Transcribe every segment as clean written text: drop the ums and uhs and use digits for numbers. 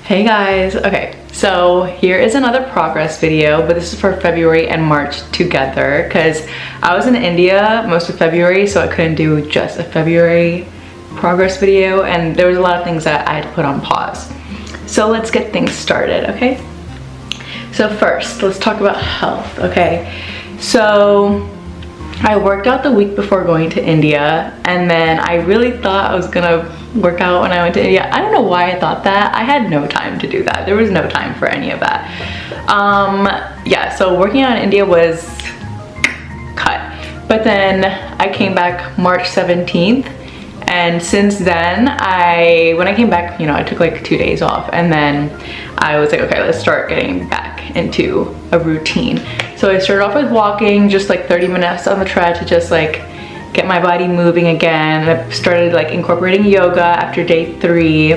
Hey guys, okay, so here is another progress video, but this is for February and March together because I was in India most of February, so I couldn't do just a February progress video, and there was a lot of things that I had to put on pause. So let's get things started, okay? So first, let's talk about health, okay? So I worked out the week before going to India, and then I really thought I was gonna work out when I went to India. I don't know why I thought that. I had no time to do that. There was no time for any of that. Yeah, so working out in India was cut. But then I came back March 17th, and since then, when I came back, you know, I took like 2 days off, and then I was like, okay, let's start getting back into a routine. So I started off with walking, just like 30 minutes on the tread to just like get my body moving again. I started like incorporating yoga after day 3,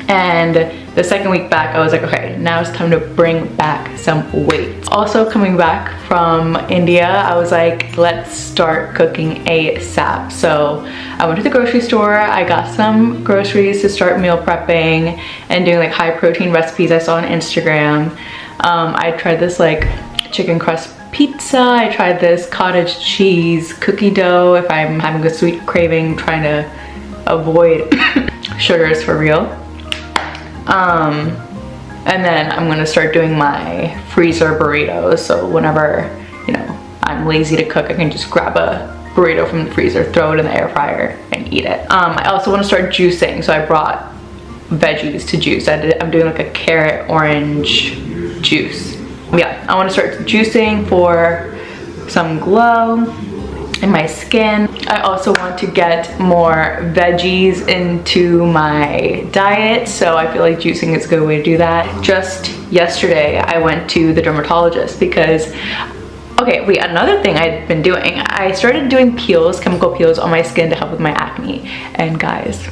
and the second week back I was like, okay, now it's time to bring back some weight. Also coming back from India, I was like, let's start cooking ASAP. So I went to the grocery store, I got some groceries to start meal prepping and doing like high protein recipes I saw on Instagram. I tried this like chicken crust pizza. I tried this cottage cheese cookie dough if I'm having a sweet craving, trying to avoid sugars for real. And then I'm gonna start doing my freezer burritos. So whenever, you know, I'm lazy to cook, I can just grab a burrito from the freezer, throw it in the air fryer and eat it. I also want to start juicing. So I brought veggies to juice. I'm doing like a carrot orange juice. Yeah, I want to start juicing for some glow in my skin. I also want to get more veggies into my diet, so I feel like juicing is a good way to do that. Just yesterday, I went to the dermatologist because, okay, wait, another thing I'd been doing, I started doing peels, chemical peels on my skin to help with my acne, and guys,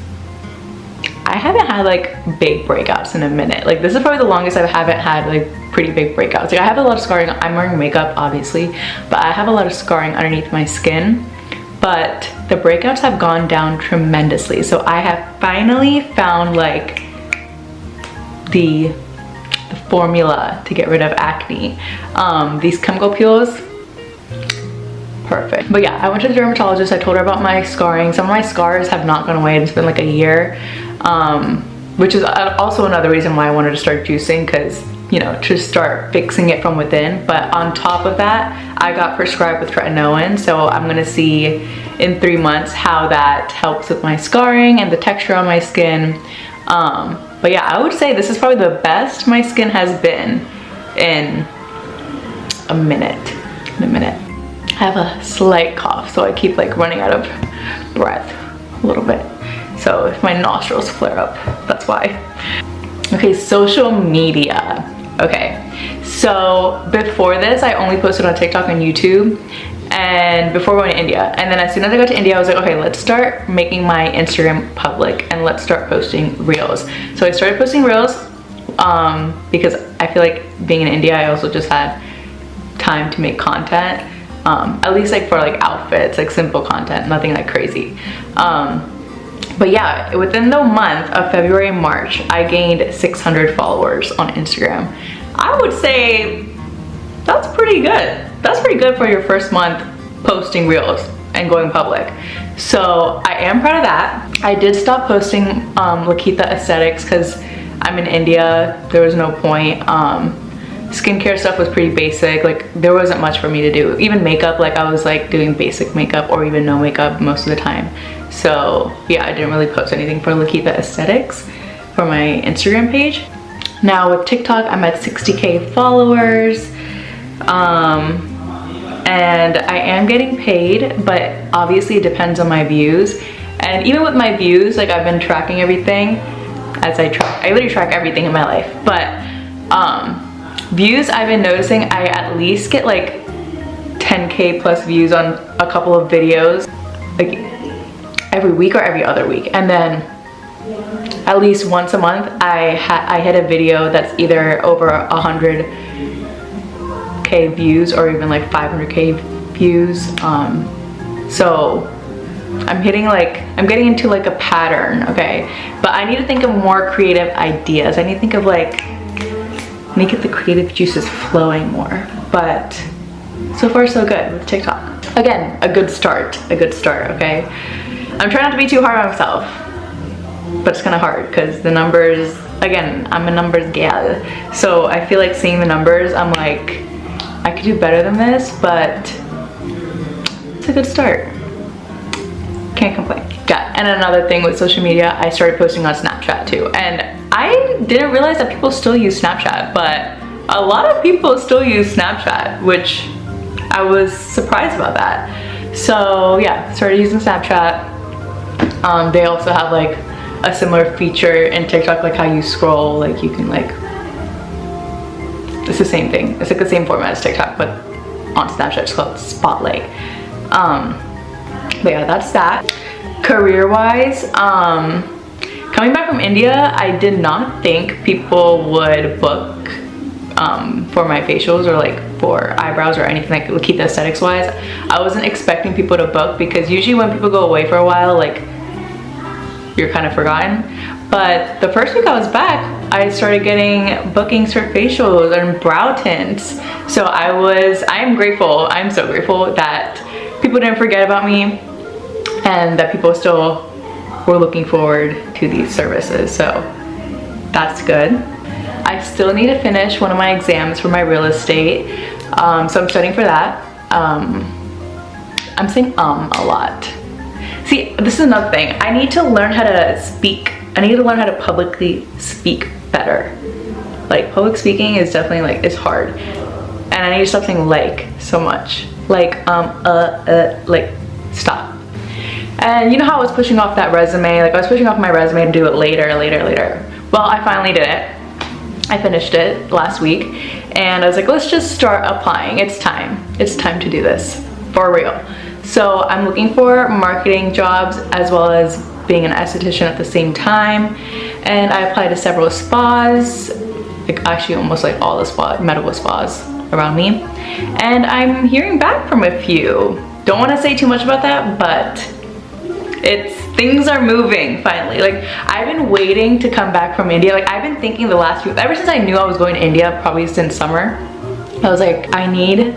I haven't had like big breakouts in a minute. Like this is probably the longest I haven't had like pretty big breakouts. Like I have a lot of scarring. I'm wearing makeup obviously, but I have a lot of scarring underneath my skin. But the breakouts have gone down tremendously. So I have finally found like the formula to get rid of acne. These chemical peels, perfect. But yeah, I went to the dermatologist. I told her about my scarring. Some of my scars have not gone away. It's been like a year, which is also another reason why I wanted to start juicing, because, you know, to start fixing it from within. But on top of that, I got prescribed with tretinoin, so I'm gonna see in 3 months how that helps with my scarring and the texture on my skin. But yeah, I would say this is probably the best my skin has been in a minute. I have a slight cough, so I keep like running out of breath a little bit. So if my nostrils flare up, that's why. Okay, social media. Okay, so before this, I only posted on TikTok and YouTube, and before going to India. And then as soon as I got to India, I was like, okay, let's start making my Instagram public and let's start posting reels. So I started posting reels because I feel like being in India, I also just had time to make content. At least like for like outfits, like simple content, nothing like crazy. But yeah, within the month of February and March, I gained 600 followers on Instagram. I would say that's pretty good. That's pretty good for your first month posting reels and going public. So I am proud of that. I did stop posting Lakitha aesthetics because I'm in India. There was no point. Skincare stuff was pretty basic. Like there wasn't much for me to do. Even makeup, like I was like doing basic makeup or even no makeup most of the time. So yeah, I didn't really post anything for Lakitha aesthetics for my Instagram page. Now with TikTok, I'm at 60K followers. And I am getting paid, but obviously it depends on my views. And even with my views, like I've been tracking everything as I literally track everything in my life. But views, I've been noticing I at least get like 10K plus views on a couple of videos, like every week or every other week. And then at least once a month, I hit a video that's either over 100K views or even like 500K views. So I'm getting into like a pattern, okay? But I need to think of more creative ideas. I need to think of like, I need to get the creative juices flowing more. But so far so good with TikTok. Again, a good start, okay? I'm trying not to be too hard on myself, but it's kind of hard because the numbers, again, I'm a numbers gal. So I feel like seeing the numbers, I'm like, I could do better than this, but it's a good start. Can't complain. Yeah, and another thing with social media, I started posting on Snapchat too. And I didn't realize that people still use Snapchat, but a lot of people still use Snapchat, which I was surprised about that. So yeah, started using Snapchat. They also have like a similar feature in TikTok, like how you scroll, like you can like, it's the same thing. It's like the same format as TikTok, but on Snapchat it's called Spotlight. But yeah, that's that. Career-wise, coming back from India, I did not think people would book for my facials or like for eyebrows or anything, like keep the aesthetics wise. I wasn't expecting people to book because usually when people go away for a while, like you're kind of forgotten. But the first week I was back, I started getting bookings for facials and brow tints. So I am grateful. I'm so grateful that people didn't forget about me and that people still were looking forward to these services. So that's good. I still need to finish one of my exams for my real estate. So I'm studying for that. I'm saying a lot. See, this is another thing. I need to learn how to speak. I need to learn how to publicly speak better. Like public speaking is definitely like, it's hard. And I need to stop saying like so much. Like, like stop. And you know how I was pushing off that resume? Like I was pushing off my resume to do it later. Well, I finally did it. I finished it last week and I was like, let's just start applying. It's time to do this for real. So I'm looking for marketing jobs as well as being an esthetician at the same time. And I applied to several spas, like actually almost like all the medical spas around me. And I'm hearing back from a few. Don't want to say too much about that, but things are moving finally. Like I've been waiting to come back from India. Like I've been thinking the last few, ever since I knew I was going to India, probably since summer, I was like, I need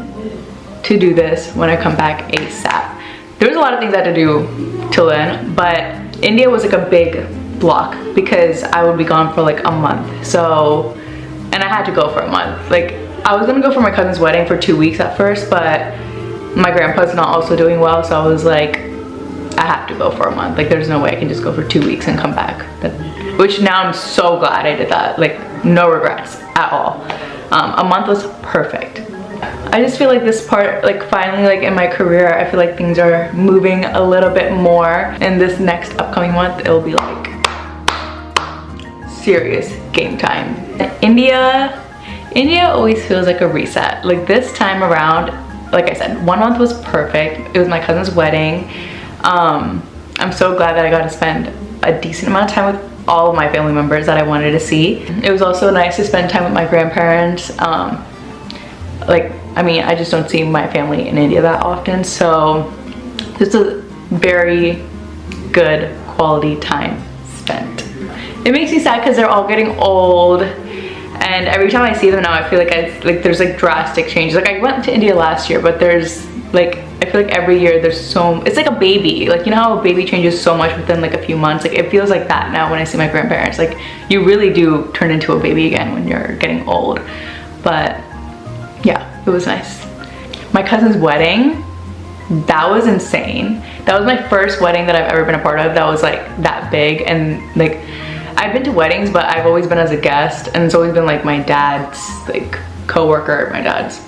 to do this when I come back ASAP. There was a lot of things I had to do till then, but India was like a big block because I would be gone for like a month. So, and I had to go for a month. Like I was gonna go for my cousin's wedding for 2 weeks at first, but my grandpa's not also doing well. So I was like, I have to go for a month. Like there's no way I can just go for 2 weeks and come back. Which now I'm so glad I did that. Like no regrets at all. A month was perfect. I just feel like this part, like finally like in my career, I feel like things are moving a little bit more. And this next upcoming month, it'll be like serious game time. India always feels like a reset. Like this time around, like I said, 1 month was perfect. It was my cousin's wedding. I'm so glad that I got to spend a decent amount of time with all of my family members that I wanted to see. It was also nice to spend time with my grandparents. Like, I mean, I just don't see my family in India that often, so this is a very good quality time spent. It makes me sad because they're all getting old, and every time I see them now, I feel like there's like drastic changes. Like I went to India last year, but there's like, I feel like every year there's it's like a baby. Like, you know how a baby changes so much within like a few months? Like it feels like that now when I see my grandparents. Like you really do turn into a baby again when you're getting old. But yeah, it was nice. My cousin's wedding, that was insane. That was my first wedding that I've ever been a part of that was like that big. And like I've been to weddings, but I've always been as a guest, and it's always been like my dad's like co-worker, my dad's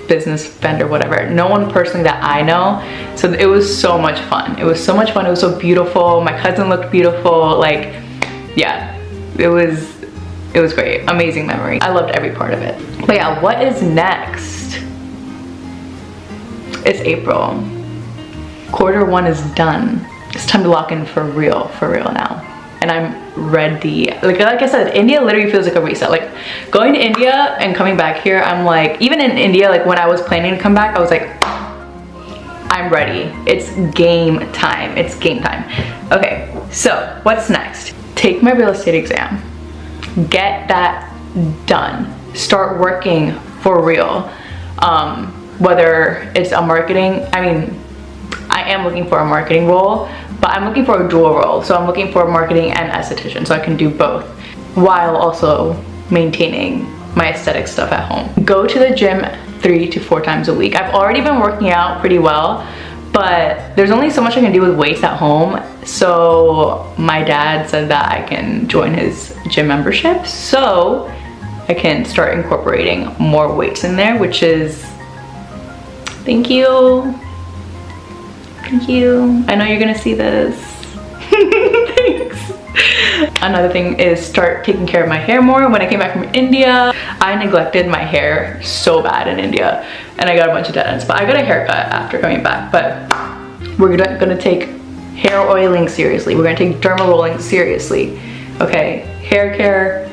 business vendor, whatever. No one personally that I know. So it was so much fun. It was so much fun. It was so beautiful. My cousin looked beautiful. Like, yeah, it was great. Amazing memory. I loved every part of it. But yeah, what is next? It's April. Q1 is done. It's time to lock in for real now. And I'm ready. Like I said, India literally feels like a reset. Like going to India and coming back here, I'm like, even in India, like when I was planning to come back, I was like, I'm ready. It's game time. It's game time. Okay, so what's next? Take my real estate exam. Get that done. Start working for real. Whether it's a marketing, I mean, I am looking for a marketing role, but I'm looking for a dual role. So I'm looking for marketing and esthetician, so I can do both while also maintaining my aesthetic stuff at home. Go to the gym 3 to 4 times a week. I've already been working out pretty well, but there's only so much I can do with weights at home. So my dad said that I can join his gym membership, so I can start incorporating more weights in there, which is, thank you. Thank you. I know you're gonna see this. Thanks. Another thing is start taking care of my hair more. When I came back from India, I neglected my hair so bad in India, and I got a bunch of dead ends, but I got a haircut after coming back. But we're gonna take hair oiling seriously. We're gonna take derma rolling seriously. Okay, hair care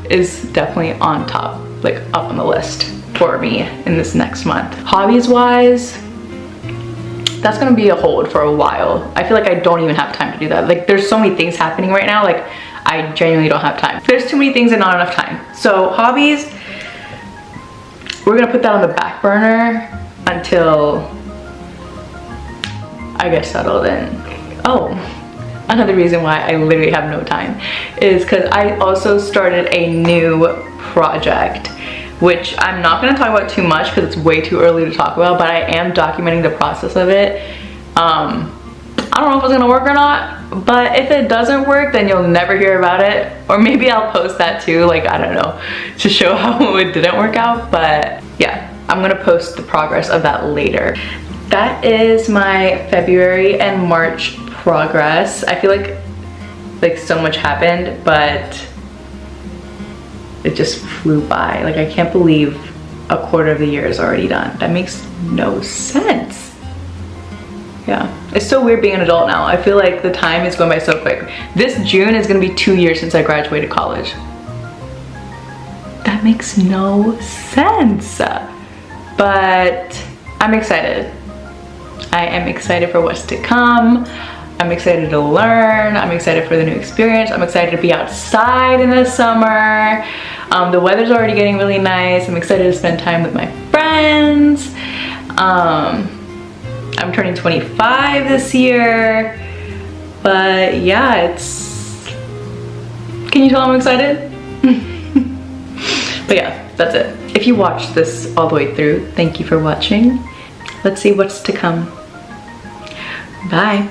is definitely on top, like up on the list for me in this next month. Hobbies wise, that's gonna be a hold for a while. I feel like I don't even have time to do that. Like, there's so many things happening right now, like I genuinely don't have time. There's too many things and not enough time. So hobbies, we're gonna put that on the back burner until I get settled in. Oh, another reason why I literally have no time is because I also started a new project, which I'm not going to talk about too much because it's way too early to talk about, but I am documenting the process of it. I don't know if it's going to work or not, but if it doesn't work, then you'll never hear about it. Or maybe I'll post that too, like, I don't know, to show how it didn't work out. But yeah, I'm going to post the progress of that later. That is my February and March progress. I feel like so much happened, but it just flew by. Like, I can't believe a quarter of the year is already done. That makes no sense. Yeah, it's so weird being an adult now. I feel like the time is going by so quick. This June is gonna be 2 years since I graduated college. That makes no sense. But I'm excited. I am excited for what's to come. I'm excited to learn. I'm excited for the new experience. I'm excited to be outside in the summer. The weather's already getting really nice. I'm excited to spend time with my friends. I'm turning 25 this year. But yeah, it's... Can you tell I'm excited? But yeah, that's it. If you watched this all the way through, thank you for watching. Let's see what's to come. Bye.